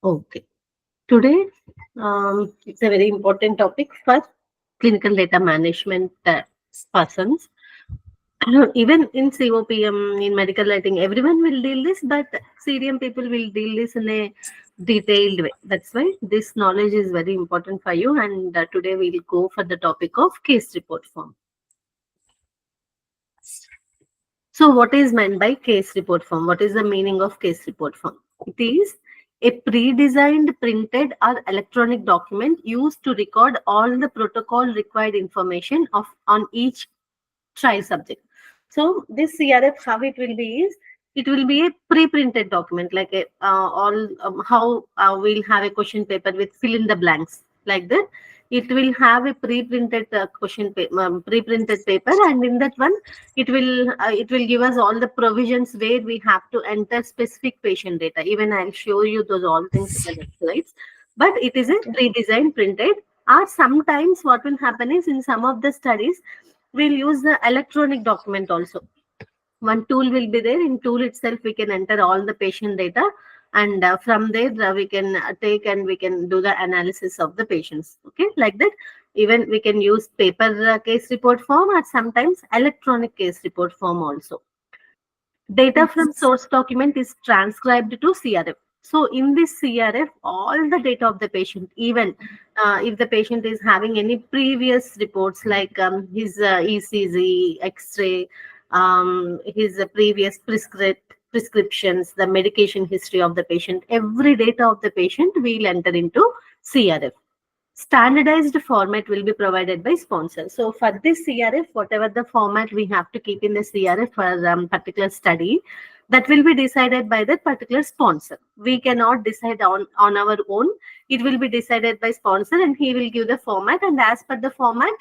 Okay. Today, it's a very important topic for clinical data management persons. Even in COPM, in medical writing, everyone will deal this, but CDM people will deal this in a detailed way. That's why this knowledge is very important for you. And today we'll go for the topic of case report form. So, what is meant by case report form? What is the meaning of case report form? It is a pre-designed printed or electronic document used to record all the protocol required information of on each trial subject. So this CRF, how it will be is, it will be a pre-printed document, like a all how we'll have a question paper with fill in the blanks like that. It will have a pre-printed pre-printed paper, and in that one, it will give us all the provisions where we have to enter specific patient data. Even I'll show you those all things in the next slides. But it is a pre-designed printed. Or sometimes what will happen is, in some of the studies we'll use the electronic document also. One tool will be there. In tool itself we can enter all the patient data, and from there we can take and we can do the analysis of the patients. Okay, like that. Even we can use paper case report form, or sometimes electronic case report form also. Data from source document is transcribed to CRF. So in this CRF, all the data of the patient, even if the patient is having any previous reports like his ECG, X-ray, his previous prescriptions, the medication history of the patient, every data of the patient will enter into CRF. Standardized format will be provided by sponsor. So for this CRF, whatever the format we have to keep in the CRF for particular study, that will be decided by that particular sponsor. We cannot decide on our own. It will be decided by sponsor, and he will give the format, and as per the format,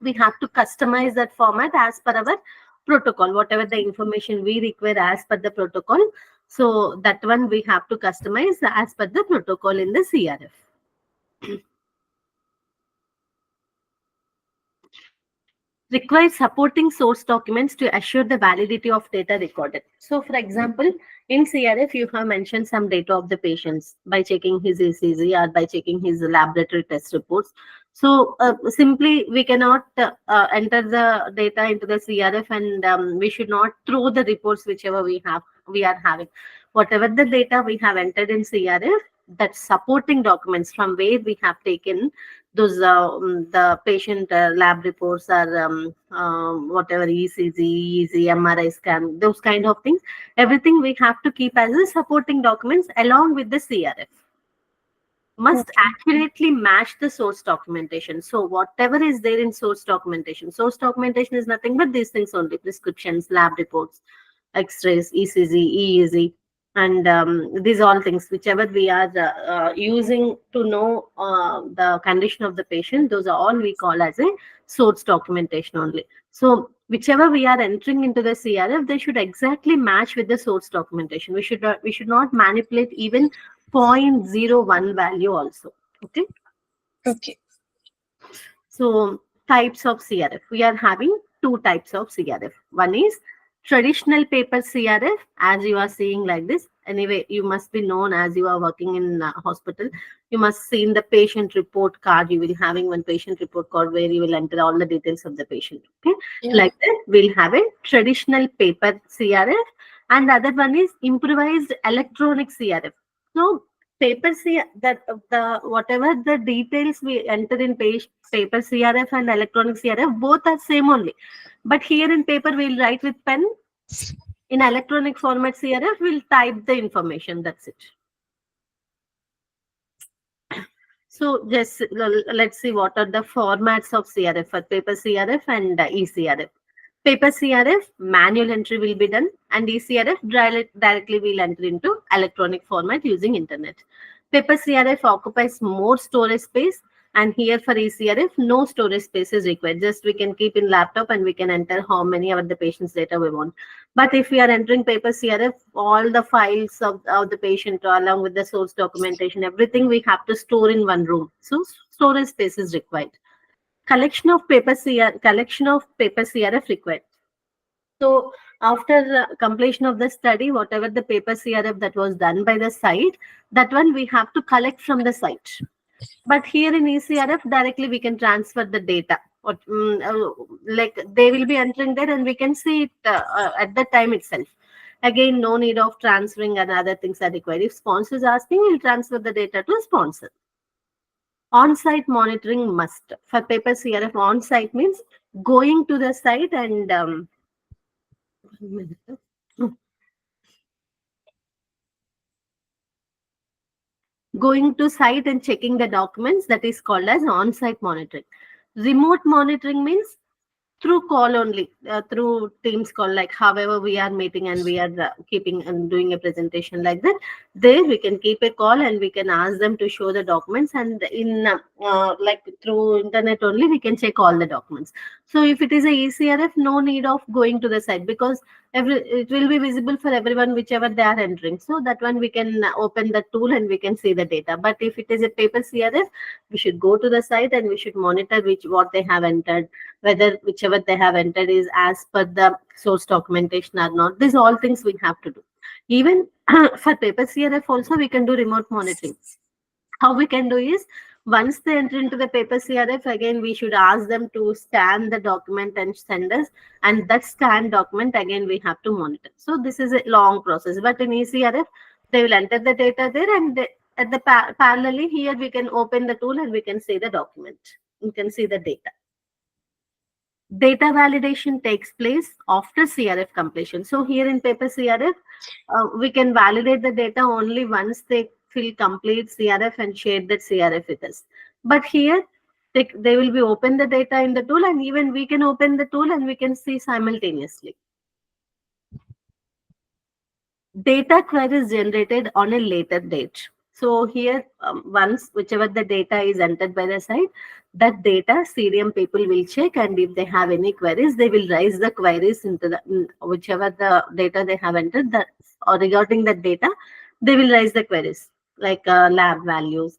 we have to customize that format as per our protocol, whatever the information we require as per the protocol. So that one we have to customize as per the protocol in the CRF. Requires supporting source documents to assure the validity of data recorded. So, for example, in CRF, you have mentioned some data of the patients by checking his ECG or by checking his laboratory test reports. So, simply we cannot enter the data into the CRF, and we should not throw the reports whichever we are having. Whatever the data we have entered in CRF, that supporting documents from where we have taken those the patient lab reports, or whatever ECG, EEG, MRI scan, those kind of things, everything we have to keep as a supporting documents along with the CRF. Must accurately match the source documentation. So whatever is there in source documentation is nothing but these things only: prescriptions, lab reports, X-rays, ECG, EEG, and these all things, whichever we are using to know the condition of the patient, those are all we call as a source documentation only. So whichever we are entering into the CRF, they should exactly match with the source documentation. We should not manipulate even 0.01 value also. Okay. Okay. So types of CRF. We are having two types of CRF. One is traditional paper CRF, as you are seeing like this. Anyway, you must be known as you are working in hospital. You must see in the patient report card. You will having one patient report card where you will enter all the details of the patient. Okay, Yeah. like that. We'll have a traditional paper CRF, and the other one is improvised electronic CRF. So paper C that the whatever the details we enter in paper CRF and electronic CRF, both are same only. But here in paper we'll write with pen. In electronic format CRF, we'll type the information. That's it. So just let's see what are the formats of CRF for paper CRF and eCRF. Paper CRF, manual entry will be done, and eCRF directly will enter into electronic format using internet. Paper CRF occupies more storage space, and here for eCRF, no storage space is required. Just we can keep in laptop and we can enter how many of the patient's data we want. But if we are entering paper CRF, all the files of the patient along with the source documentation, everything we have to store in one room. So storage space is required. Collection of paper CRF required. So after completion of the study, whatever the paper CRF that was done by the site, that one we have to collect from the site. But here in ECRF, directly we can transfer the data. Like they will be entering there and we can see it at the time itself. Again, no need of transferring and other things are required. If sponsor is asking, we'll transfer the data to sponsor. On-site monitoring must. For paper CRF, on-site means going to the site and going to site and checking the documents, that is called as on-site monitoring. Remote monitoring means through call only, through Teams call, like however we are meeting and we are keeping and doing a presentation like that. There we can keep a call and we can ask them to show the documents, and in like through internet only we can check all the documents. So if it is a ECRF, no need of going to the site, because it will be visible for everyone whichever they are entering. So that one we can open the tool and we can see the data. But if it is a paper CRF, we should go to the site and we should monitor what they have entered, whether whichever they have entered is as per the source documentation or not. These all things we have to do. Even for paper CRF also we can do remote monitoring. How we can do is, once they enter into the paper CRF, again we should ask them to scan the document and send us, and that scanned document again we have to monitor. So this is a long process, but in ECRF they will enter the data there, and at the parallelly here we can open the tool and we can see the document. You can see the data. Data validation takes place after CRF completion. So here in paper CRF, we can validate the data only once they fill complete CRF and share that CRF with us. But here, they will be open the data in the tool, and even we can open the tool and we can see simultaneously. Data queries generated on a later date. So here, once whichever the data is entered by the site, that data CDM people will check, and if they have any queries, they will raise the queries into the whichever the data they have entered, that or regarding that data, they will raise the queries like lab values,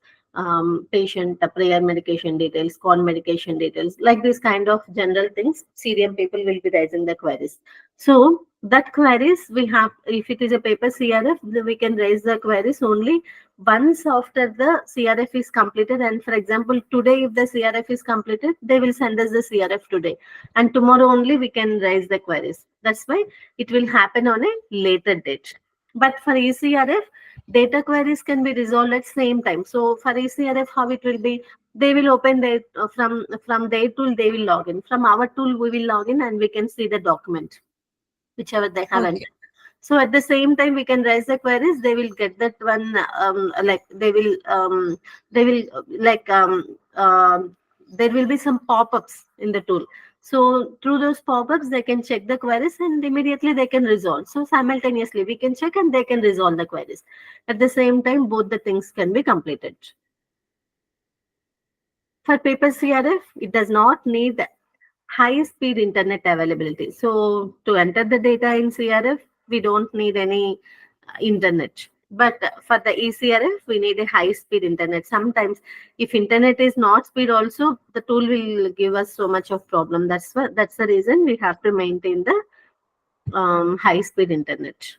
patient prior medication details, con medication details, like this kind of general things. CDM people will be raising the queries. So that queries we have, if it is a paper CRF, we can raise the queries only once after the CRF is completed. And for example, today if the CRF is completed, they will send us the CRF today, and tomorrow only we can raise the queries. That's why it will happen on a later date. But for ECRF, data queries can be resolved at same time. So for ECRF, how it will be, they will open their from their tool, they will log in. From our tool, we will log in and we can see the document whichever they have Okay. entered. So at the same time, we can raise the queries. They will get that one, like there will be some pop-ups in the tool. So through those pop-ups, they can check the queries and immediately they can resolve. So simultaneously, we can check and they can resolve the queries. At the same time, both the things can be completed. For paper CRF, it does not need high speed internet availability. So to enter the data in CRF, we don't need any internet. But for the ECRF, we need a high speed internet. Sometimes if internet is not speed also, the tool will give us so much of problem. That's the reason we have to maintain the high speed internet.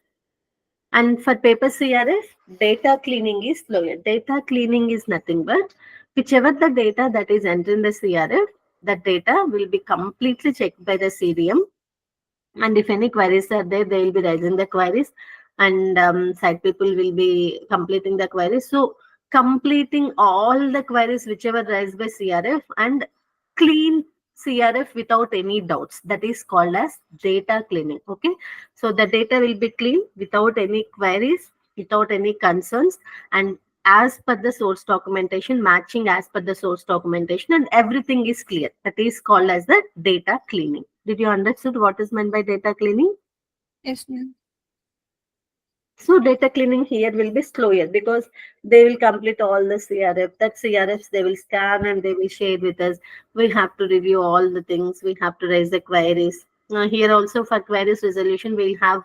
And for paper CRF, data cleaning is slower. Data cleaning is nothing but whichever the data that is entered in the CRF, that data will be completely checked by the CDM. And if any queries are there, they will be raising the queries, and site people will be completing the queries. So completing all the queries whichever raised by CRF and clean CRF without any doubts. That is called as data cleaning. Okay. So the data will be clean without any queries, without any concerns, and as per the source documentation, matching as per the source documentation, and everything is clear. That is called as the data cleaning. Did you understood what is meant by data cleaning? Yes, ma'am. So data cleaning here will be slower because they will complete all the CRF. That CRFs they will scan and they will share with us. We have to review all the things. We have to raise the queries. Here also for queries resolution, we'll have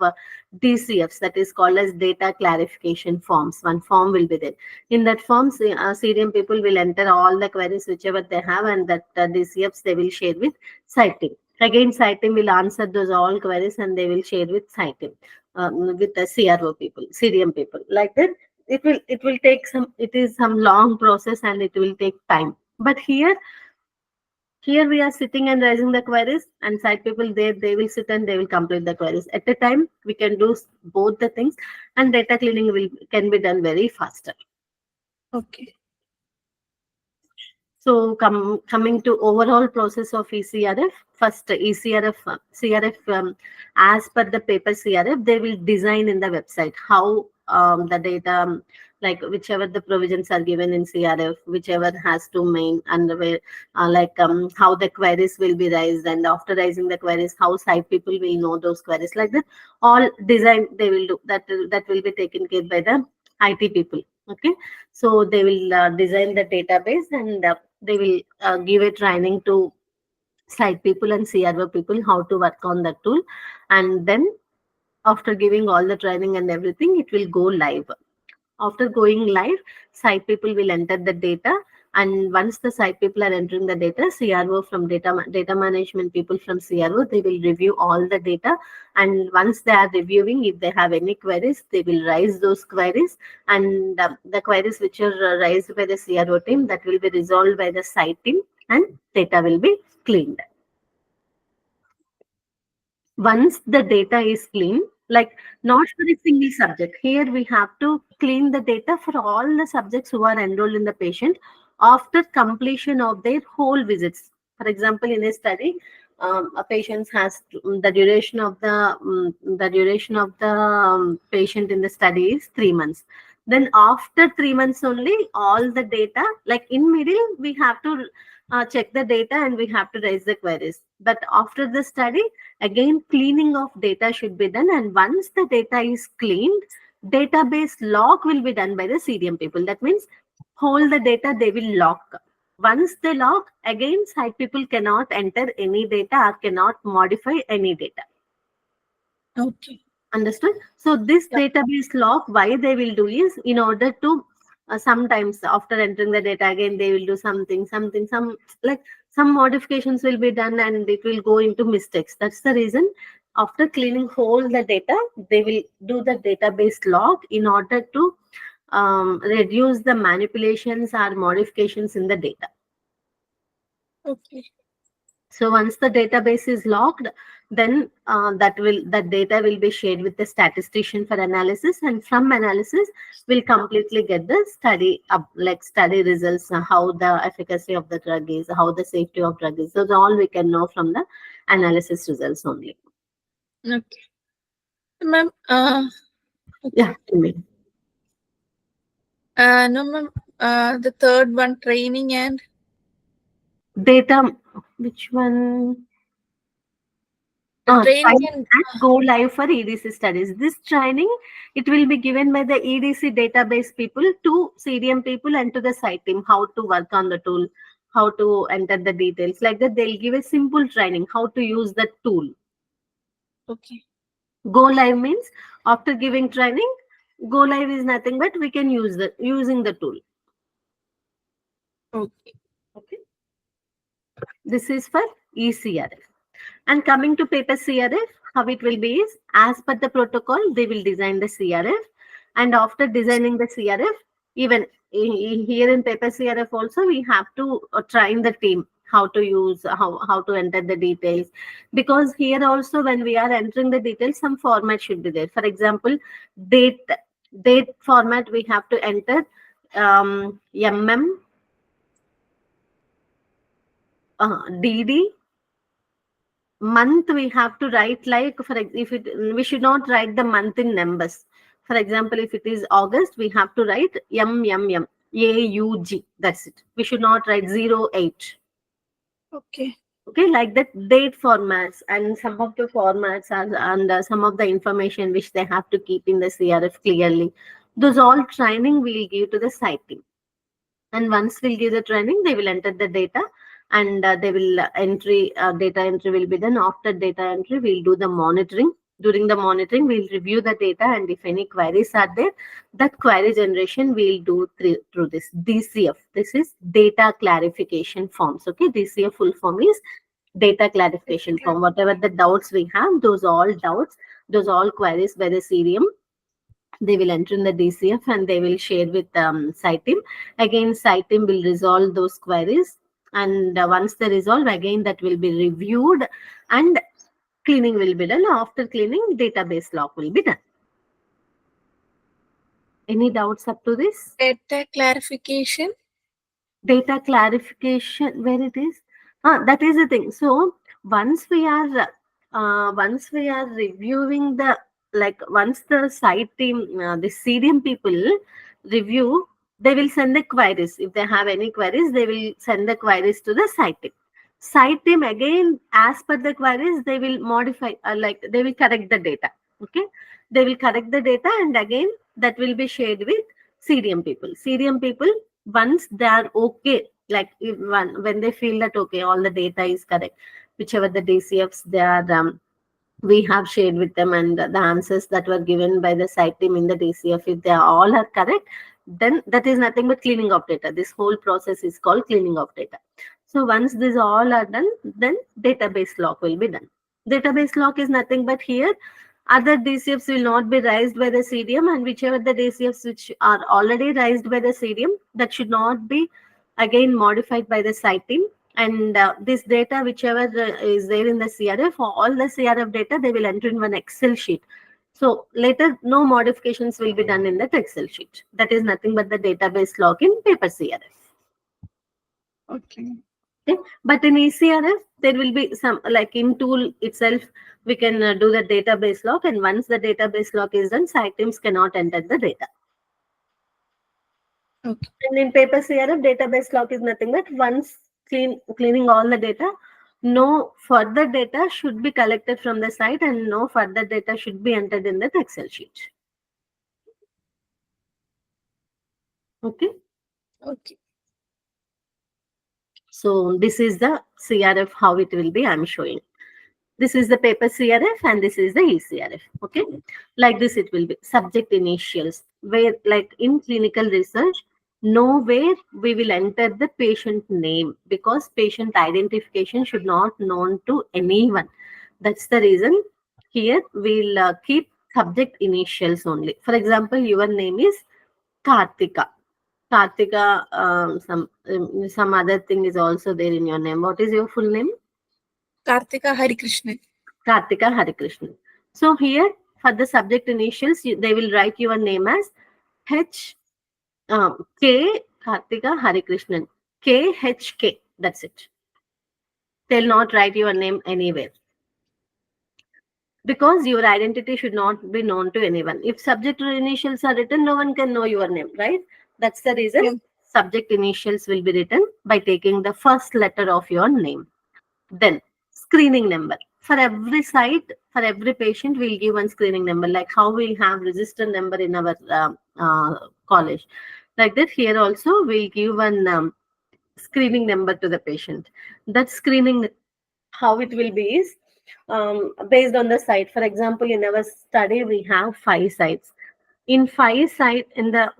DCFs, that is called as data clarification forms. One form will be there. In that form, CDM people will enter all the queries whichever they have, and that DCFs they will share with site team. Again, site team will answer those all queries and they will share with site team, with the CRO people, CDM people. Like that, it will take some. It is some long process and it will take time. But here we are sitting and raising the queries, and site people there they will sit and they will complete the queries at a time. We can do both the things, and data cleaning will can be done very faster. Okay. So coming to overall process of ECRF, first CRF, as per the paper CRF, they will design in the website how the data, like whichever the provisions are given in CRF, whichever has to main and where, how the queries will be raised, and after raising the queries, how site people will know those queries. Like that, all design they will do. That will be taken care by the IT people. Okay, so they will design the database, and they will give a training to site people and CRO people how to work on that tool. And then after giving all the training and everything, it will go live. After going live, site people will enter the data, and once the site people are entering the data, CRO from data management people from CRO, they will review all the data. And once they are reviewing, if they have any queries, they will raise those queries. And the queries which are raised by the CRO team, that will be resolved by the site team, and data will be cleaned. Once the data is clean, like not for a single subject, here we have to clean the data for all the subjects who are enrolled in the patient after completion of their whole visits. For example, in a study, a patient has the duration of the patient in the study is 3 months. Then after 3 months only, all the data, like in middle, we have to check the data and we have to raise the queries. But after the study, again, cleaning of data should be done, and once the data is cleaned, database lock will be done by the CDM people. That means hold the data, they will lock. Once they lock, again, site people cannot enter any data or cannot modify any data. Okay. Understood? So this Yeah. database lock, why they will do is in order to sometimes after entering the data again, they will do some like some modifications will be done and it will go into mistakes. That's the reason after cleaning whole the data, they will do the database log in order to reduce the manipulations or modifications in the data. Okay. So once the database is logged, then that data will be shared with the statistician for analysis, and from analysis we'll completely get the study up, like study results, how the efficacy of the drug is, how the safety of drug is. So all we can know from the analysis results only. Okay. Ma'am, Yeah, okay. tell me. No, ma'am. The third one, training and Data, which one? training Training and and go live for EDC studies. This training, it will be given by the EDC database people to CDM people and to the site team, how to work on the tool, how to enter the details. Like that, they'll give a simple training, how to use the tool. okay. Go live means after giving training, go live is nothing but we can use using the tool. Okay. Okay. This is for ECRF. And coming to paper CRF, how it will be is as per the protocol, they will design the CRF. And after designing the CRF, even here in paper CRF also, we have to train the team how to use, how to enter the details. Because here also, when we are entering the details, some format should be there. For example, date, date format, we have to enter DD. Month we have to write, like for if it, we should not write the month in numbers. For example, if it is August, we have to write AUG. That's it. We should not write 08. Okay. Okay, like that, date formats and some of the formats are, and some of the information which they have to keep in the CRF clearly. Those all training we'll give to the site team. And once we'll give the training, they will enter the data, and they will data entry will be done. After data entry, we'll do the monitoring. During the monitoring, we'll review the data, and if any queries are there, that query generation we'll do through this DCF. This is data clarification forms. Okay, DCF full form is Data clarification form. Whatever the doubts we have, those all doubts, those all queries by the CDM, they will enter in the DCF and they will share with site team. Again, site team will resolve those queries. And once they resolve, again, that will be reviewed and cleaning will be done. After cleaning, database lock will be done. Any doubts up to this? Data clarification. Data clarification, where it is? That is the thing. So once we are reviewing the, like, once the site team, the CDM people review, they will send the queries. If they have any queries, they will send the queries to the site team. Site team again, as per the queries, they will modify, like they will correct the data. Okay, they will correct the data, and again that will be shared with CDM people. CDM people, once they are okay, like if when they feel that okay, all the data is correct, whichever the DCFs they are, we have shared with them, and the answers that were given by the site team in the DCF, if they all are correct, then that is nothing but cleaning of data. This whole process is called cleaning of data. So once these all are done, then database lock will be done. Database lock is nothing but here other DCFs will not be raised by the CDM, and whichever the DCFs which are already raised by the CDM, that should not be again modified by the site team. And this data, whichever is there in the CRF, all the CRF data, they will enter in one Excel sheet. So later, no modifications will be done in that Excel sheet. That is nothing but the database lock in paper CRF. Okay. Okay. But in ECRF, there will be some, like in tool itself, we can do the database lock. And once the database lock is done, site teams cannot enter the data. Okay. And in paper CRF, database lock is nothing but once cleaning all the data, no further data should be collected from the site and no further data should be entered in that Excel sheet. Okay. Okay. So this is the CRF, how it will be, I'm showing. This is the paper CRF and this is the eCRF. Okay. Like this, it will be subject initials, where like in clinical research, nowhere we will enter the patient name because patient identification should not known to anyone. That's the reason here we'll keep subject initials only. For example, your name is Kartika. Kartika, some other thing is also there in your name. What is your full name? Kartika Harikrishnan. Kartika Harikrishnan. So here for the subject initials, they will write your name as K Kartika Harikrishnan. KHK. That's it. They'll not write your name anywhere. Because your identity should not be known to anyone. If subject initials are written, no one can know your name, right? That's the reason Yeah. subject initials will be written by taking the first letter of your name. Then screening number. For every site, for every patient, we'll give one screening number, like how we have register number in our college. Like that, here also we'll give one screening number to the patient. That screening, how it will be is based on the site. For example, in our study, we have 5 sites. In 5 sites, in the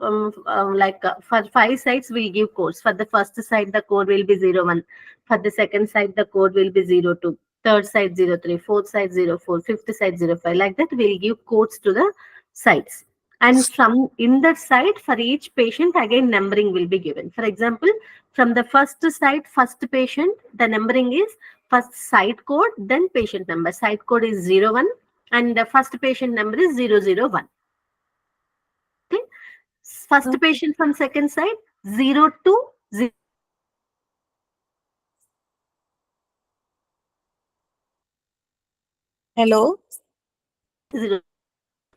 for 5 sites, we give codes. For the first site, the code will be 01. For the second site, the code will be 02. Third site 03, fourth site 04, fifth site 05. Like that, we'll give codes to the sites. And from in that site, for each patient, again numbering will be given. For example, from the first site, first patient, the numbering is first site code, then patient number. Site code is 01 and the first patient number is 001. Okay. First Okay. patient from second site, 02. Hello. 0.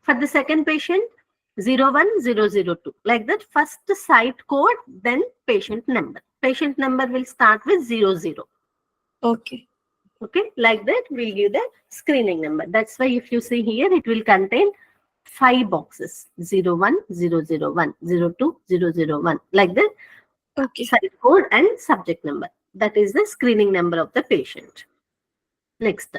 For the second patient, 01002. Like that, first site code, then patient number. Patient number will start with 00. Okay. Okay, like that, we'll give the screening number. That's why if you see here, it will contain 5 boxes, 01, 001, 02, 001. Like that, Okay. site code and subject number. That is the screening number of the patient. Next,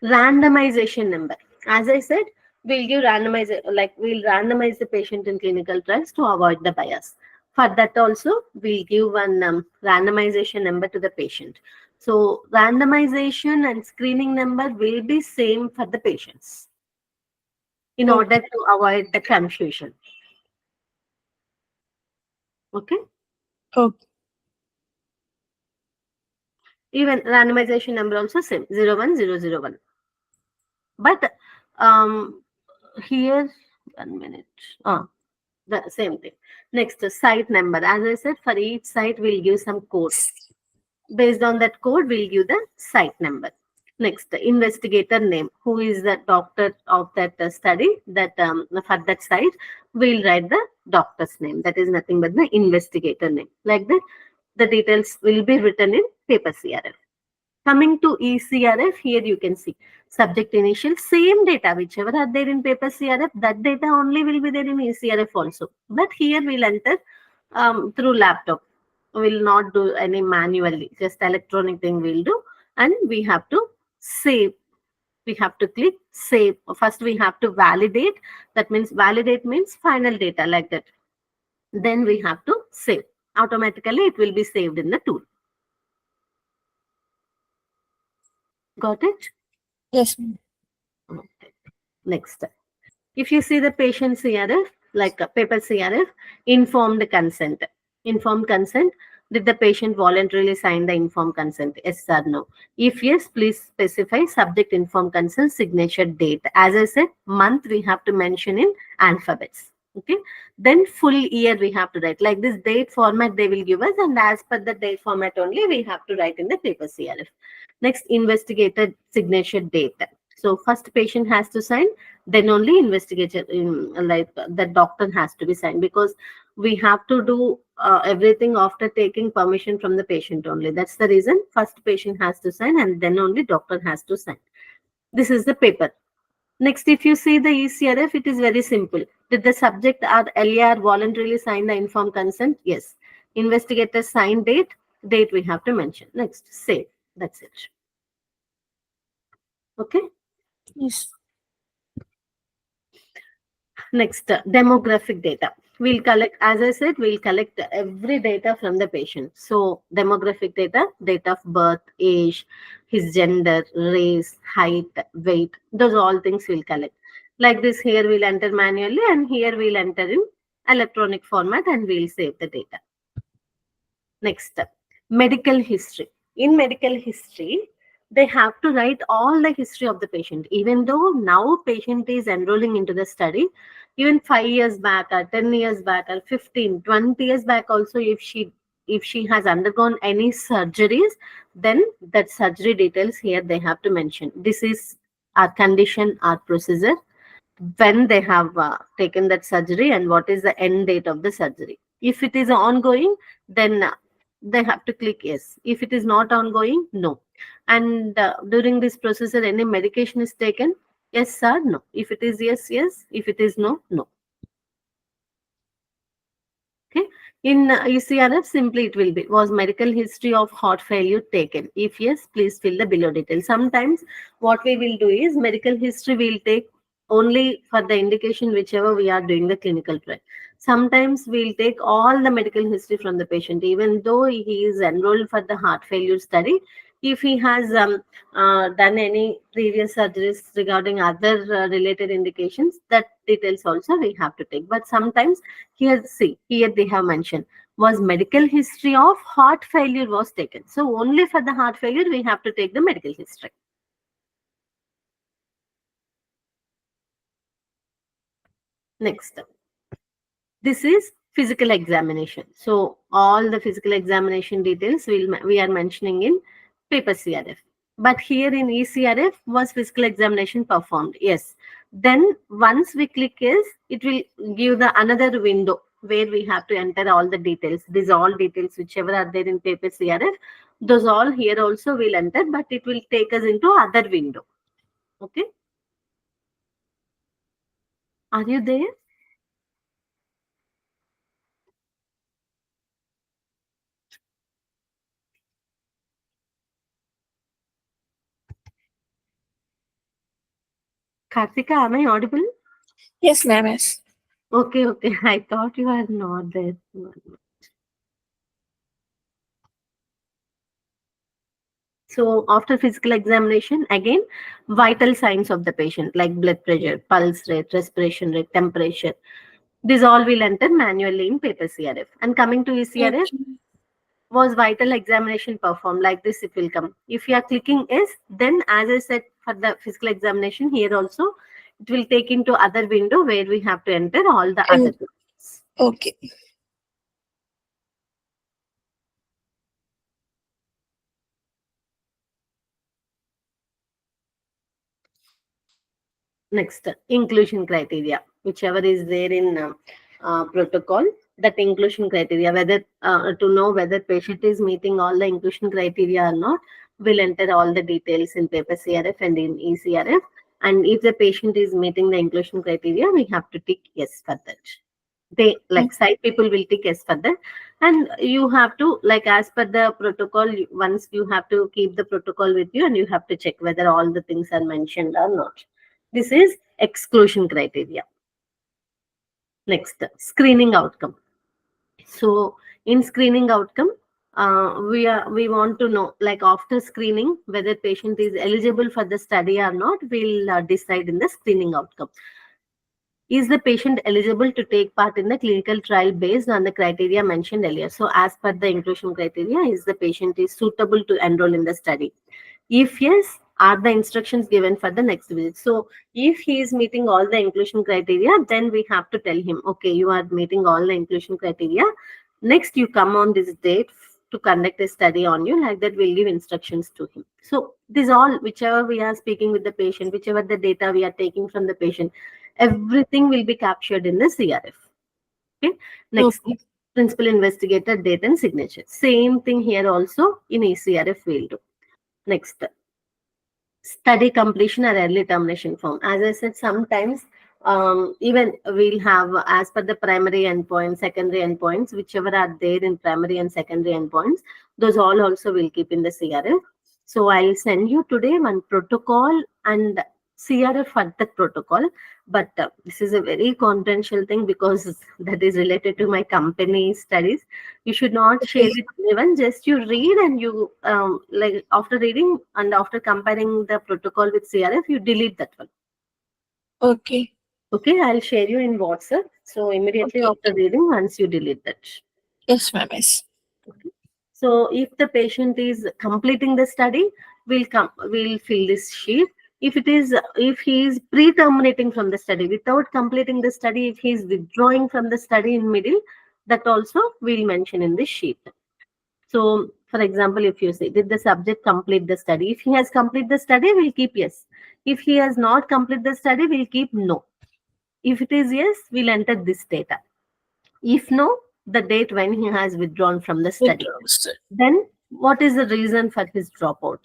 randomization number. As I said, we'll randomize the patient in clinical trials to avoid the bias. For that also, we'll give one randomization number to the patient. So randomization and screening number will be same for the patients in order Okay. to avoid the confusion. Okay. Okay. Even randomization number also same 01001. But um, here, 1 minute. Ah, the same thing. Next, site number. As I said, for each site, we'll give some code. Based on that code, we'll give the site number. Next, the investigator name. Who is the doctor of that study? That for that site, we'll write the doctor's name. That is nothing but the investigator name. Like that, the details will be written in paper CRF. Coming to eCRF, here you can see subject initial, same data, whichever are there in paper CRF, that data only will be there in eCRF also. But here we'll enter through laptop. We'll not do any manually, just electronic thing we'll do. And we have to save. We have to click save. First, we have to validate. That means validate means final data like that. Then we have to save. Automatically, it will be saved in the tool. Got it? Yes, ma'am. Okay. Next. If you see the patient CRF, like a paper CRF, informed consent. Informed consent, did the patient voluntarily sign the informed consent? Yes or no? If yes, please specify subject informed consent signature date. As I said, month we have to mention in alphabets. Okay. Then full year we have to write. Like this date format they will give us, and as per the date format only we have to write in the paper CRF. Next, investigator signature date. So first patient has to sign, then only investigator like the doctor has to be signed, because we have to do everything after taking permission from the patient only. That's the reason first patient has to sign and then only doctor has to sign. This is the paper. Next, if you see the eCRF, it is very simple. Did the subject or LAR voluntarily sign the informed consent? Yes. Investigator sign date we have to mention. Next, save. That's it. Okay. Yes. Next, demographic data. We'll collect, as I said, we'll collect every data from the patient. So, demographic data, date of birth, age, his gender, race, height, weight, those all things we'll collect. Like this, here we'll enter manually, and here we'll enter in electronic format and we'll save the data. Next step, medical history. In medical history, they have to write all the history of the patient. Even though now patient is enrolling into the study, even 5 years back or 10 years back or 15, 20 years back also, if she has undergone any surgeries, then that surgery details here they have to mention. This is our condition, our procedure, when they have taken that surgery and what is the end date of the surgery. If it is ongoing, then they have to click yes. If it is not ongoing, no. And during this procedure, any medication is taken, yes or no. If it is yes, yes. If it is no, no. Okay. In ECRF, simply it will be, was medical history of heart failure taken? If yes, please fill the below details. Sometimes what we will do is medical history we'll take only for the indication whichever we are doing the clinical trial. Sometimes we'll take all the medical history from the patient, even though he is enrolled for the heart failure study. If he has done any previous surgeries regarding other related indications, that details also we have to take. But sometimes here, see, here they have mentioned was medical history of heart failure was taken. So only for the heart failure, we have to take the medical history. Next, this is physical examination. So all the physical examination details we are mentioning in paper CRF. But here in eCRF was physical examination performed. Yes. Then once we click yes, it will give the another window where we have to enter all the details. These all details whichever are there in paper CRF, those all here also will enter, but it will take us into other window. Okay. Are you there? Karthika, am I audible? Yes, ma'am. Yes. Okay, okay. I thought you are not there. So after physical examination, again, vital signs of the patient like blood pressure, pulse rate, respiration rate, temperature. This all will enter manually in paper CRF. And coming to ECRF, Okay. was vital examination performed? Like this, it will come. If you are clicking yes, then as I said for the physical examination, here also it will take into other window where we have to enter all the other And details. okay. Next, inclusion criteria, whichever is there in protocol, that inclusion criteria, whether to know whether patient is meeting all the inclusion criteria or not, will enter all the details in paper CRF and in ECRF. And if the patient is meeting the inclusion criteria, we have to tick yes for that. They like site people will tick yes for that, and you have to like as per the protocol. Once you have to keep the protocol with you, and you have to check whether all the things are mentioned or not. This is exclusion criteria. Next, screening outcome. So in screening outcome, we want to know like after screening whether patient is eligible for the study or not. We'll decide in the screening outcome. Is the patient eligible to take part in the clinical trial based on the criteria mentioned earlier? So as per the inclusion criteria, is the patient is suitable to enroll in the study? If yes, are the instructions given for the next visit? So if he is meeting all the inclusion criteria, then we have to tell him, okay, you are meeting all the inclusion criteria. Next, you come on this date to conduct a study on you. Like that, we'll give instructions to him. So this all, whichever we are speaking with the patient, whichever the data we are taking from the patient, everything will be captured in the CRF. Okay. Next, Okay. principal investigator date and signature. Same thing here also in ECRF we'll do. Next, study completion or early termination form. As I said, sometimes even we'll have as per the primary endpoints, secondary endpoints, whichever are there in primary and secondary endpoints, those all also will keep in the CRF. So I'll send you today one protocol and CRF for that protocol. But this is a very confidential thing because that is related to my company studies. You should not share Okay. with anyone. Just you read and you like after reading and after comparing the protocol with CRF, you delete that one. Okay. Okay, I'll share you in WhatsApp. So immediately Okay. after reading, once you delete that. Yes, ma'am. Yes. Okay. So if the patient is completing the study, we'll fill this sheet. If he is pre-terminating from the study without completing the study, if he is withdrawing from the study in middle, that also we'll mention in this sheet. So, for example, if you say, did the subject complete the study? If he has completed the study, we'll keep yes. If he has not completed the study, we'll keep no. If it is yes, we'll enter this data. If no, the date when he has withdrawn from the study. Withdrawals. Then, what is the reason for his dropout?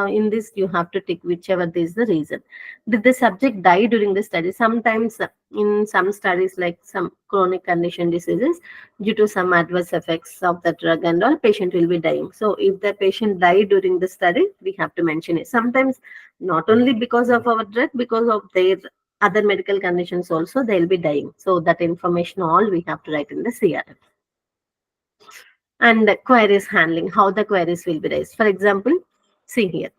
In this, you have to tick whichever is the reason. Did the subject die during the study? Sometimes, in some studies, like some chronic condition diseases, due to some adverse effects of the drug and all, patient will be dying. So, if the patient died during the study, we have to mention it. Sometimes, not only because of our drug, because of their other medical conditions also, they'll be dying. So, that information all we have to write in the CRF. And the queries handling, how the queries will be raised. For example, see here,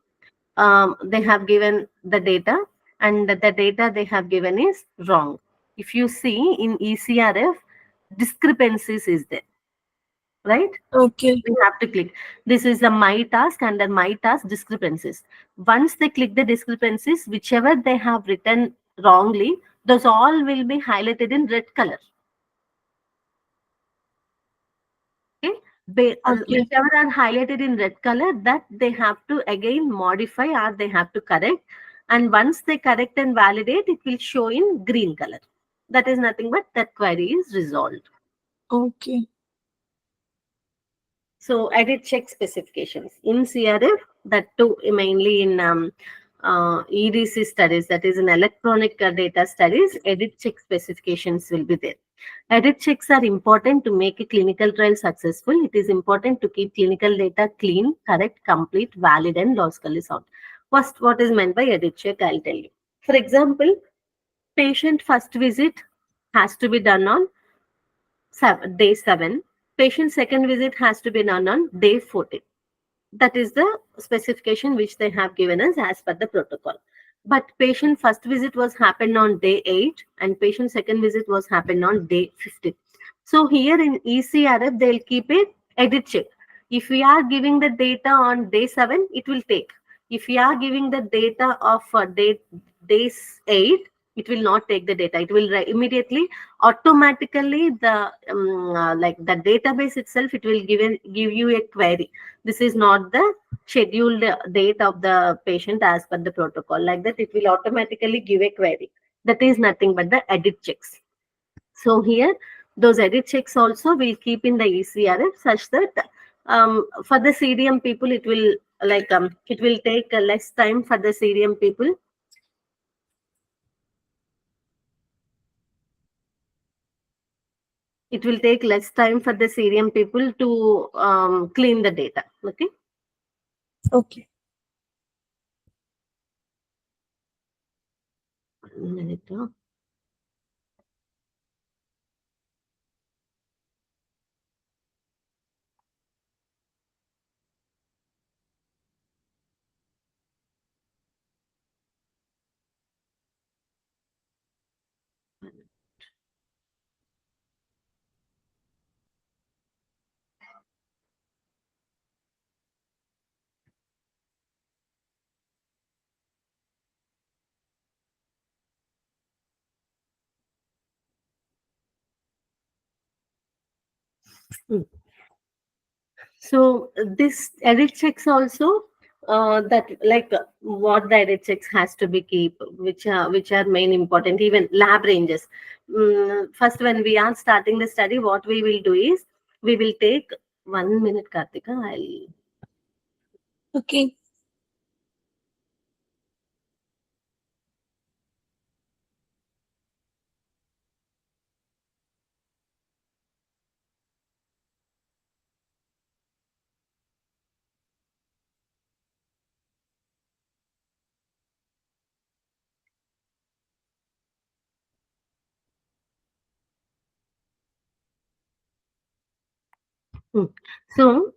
they have given the data and the data they have given is wrong. If you see in ECRF, discrepancies is there, right? Okay. We have to click. This is the my task under my task discrepancies. Once they click the discrepancies, whichever they have written wrongly, those all will be highlighted in red color. Okay. Okay. Whichever are highlighted in red color, that they have to again modify or they have to correct. And once they correct and validate, it will show in green color. That is nothing but that query is resolved. Okay. So edit check specifications in CRF, that too mainly in EDC studies, that is in electronic data studies, edit check specifications will be there. Edit checks are important to make a clinical trial successful. It is important to keep clinical data clean, correct, complete, valid, and logically sound. First, what is meant by edit check? I'll tell you. For example, patient first visit has to be done on day 7. Patient second visit has to be done on day 14. That is the specification which they have given us as per the protocol. But patient first visit was happened on day 8 and patient second visit was happened on day 15. So here in ECRF, they'll keep a edit check. If we are giving the data on day 7, it will take. If we are giving the data of days 8, it will not take the data. It will immediately, automatically, like the database itself, it will give you a query. This is not the scheduled date of the patient as per the protocol. Like that, it will automatically give a query. That is nothing but the edit checks. So here, those edit checks also will keep in the ECRF such that for the CDM people, it will it will take less time for the CDM people. It will take less time for the CDM people to clean the data. Okay. Okay. 1 minute. Hmm. So this edit checks also that what the edit checks has to be keep, which are main important, even lab ranges. First, when we are starting the study, what we will do is we will take 1 minute, Kartika. I'll Okay. Hmm. So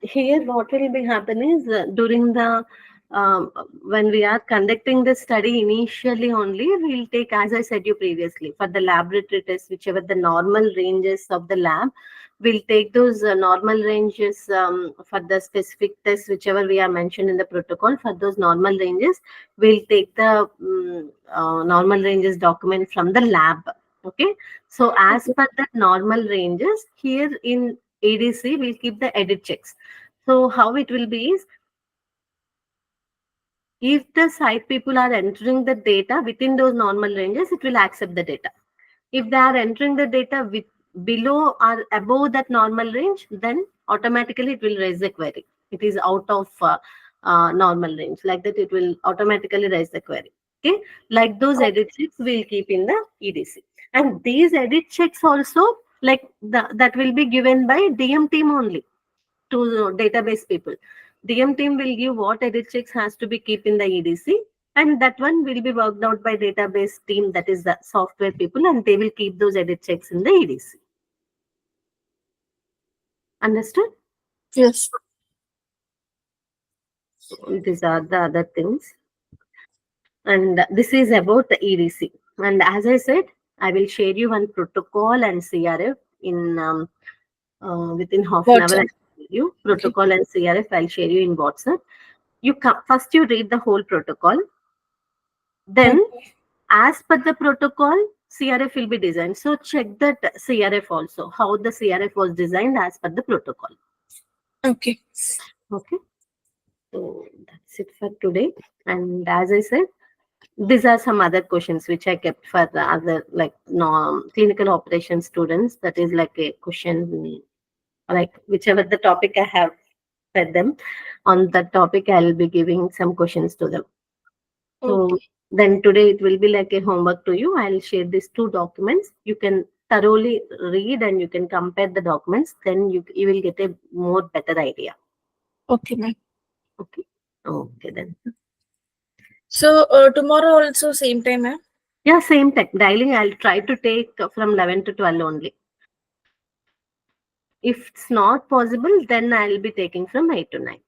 here what will be happen is during the um, when we are conducting the study initially only, we'll take, as I said you previously, for the laboratory tests, whichever the normal ranges of the lab, we'll take those normal ranges for the specific tests, whichever we are mentioned in the protocol. For those normal ranges, we'll take the normal ranges document from the lab. Okay. So as Okay. per the normal ranges, here in ADC, we'll keep the edit checks. So how it will be is, if the site people are entering the data within those normal ranges, it will accept the data. If they are entering the data with below or above that normal range, then automatically it will raise the query. It is out of normal range. Like that, it will automatically raise the query. Okay, like those edit checks we'll keep in the EDC, and these edit checks also, that will be given by DM team only to the database people. DM team will give what edit checks has to be keep in the EDC, and that one will be worked out by database team, that is the software people, and they will keep those edit checks in the EDC. Understood? Yes. These are the other things. And this is about the EDC. And as I said, I will share you one protocol and CRF in within half an hour. WhatsApp. I'll share you Okay. protocol and CRF. I'll share you in WhatsApp. First you read the whole protocol. Then, Okay. as per the protocol, CRF will be designed. So check that CRF also, how the CRF was designed as per the protocol. Okay. Okay. So that's it for today. And as I said, these are some other questions which I kept for the other, like, no, clinical operations students. That is like a question, like whichever the topic I have fed them, on that topic I'll be giving some questions to them. So Okay. then today it will be like a homework to you. I'll share these two documents. You can thoroughly read and you can compare the documents. Then you will get a more better idea. Okay, ma'am. Okay. Okay then. So tomorrow also same time, ma'am. Yeah, same tech. Daily I'll try to take from 11 to 12 only. If it's not possible, then I'll be taking from 8 to 9.